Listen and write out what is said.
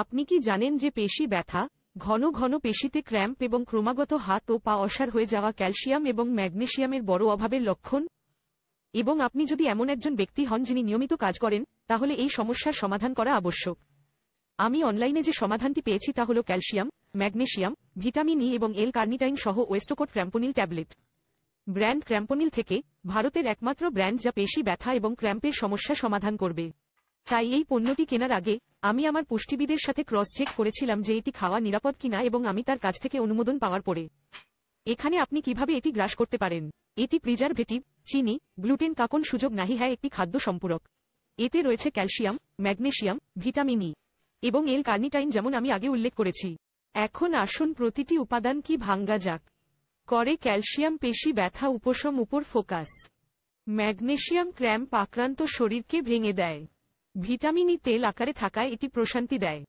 আপনি কি জানেন যে পেশি ব্যথা, ঘন ঘন পেশিতে ক্র্যাম্প এবং ক্রমাগত হাত ও পা অসাড় হয়ে যাওয়া ক্যালসিয়াম এবং ম্যাগনেসিয়ামের বড় অভাবের লক্ষণ? এবং আপনি যদি এমন একজন ব্যক্তি হন যিনি নিয়মিত কাজ করেন, তাহলে এই সমস্যার সমাধান করা আবশ্যক। আমি অনলাইনে যে সমাধানটি পেয়েছি তা হল ক্যালসিয়াম, ম্যাগনেসিয়াম, ভিটামিন ই এবং এল কার্নিটাইন সহ ওয়েস্টকোট ক্র্যাম্পোনিল ট্যাবলেট। ব্র্যান্ড ক্র্যাম্পোনিল থেকে, ভারতের একমাত্র ব্র্যান্ড যা পেশি ব্যথা এবং ক্র্যাম্পের সমস্যা সমাধান করবে। তাই এই পণ্যটি কেনার আগে আমি আমার পুষ্টিবিদের সাথে ক্রস চেক করেছিলাম যে এটি খাওয়া নিরাপদ কিনা, এবং আমি তার কাছ থেকে অনুমোদন পাওয়ার পরে এখানে আপনি কিভাবে এটি গ্রাস করতে পারেন। এটি প্রিজারভেটিভ, চিনি, গ্লুটেন কাকন সুযোগ নাহি, হ্যাঁ একটি খাদ্য সম্পূরক। এতে রয়েছে ক্যালসিয়াম, ম্যাগনেসিয়াম, ভিটামিন ই এবং এল কার্নিটাইন, যেমন আমি আগে উল্লেখ করেছি। এখন আসুন প্রতিটি উপাদান কি ভাঙ্গা যাক। করে ক্যালসিয়াম পেশি ব্যথা উপশম উপর ফোকাস। ম্যাগনেসিয়াম ক্র্যাম্প আক্রান্ত শরীরকে ভেঙে দেয়। ভিটামিন ই তেল আকারে থাকায় এটি প্রশান্তি দেয়।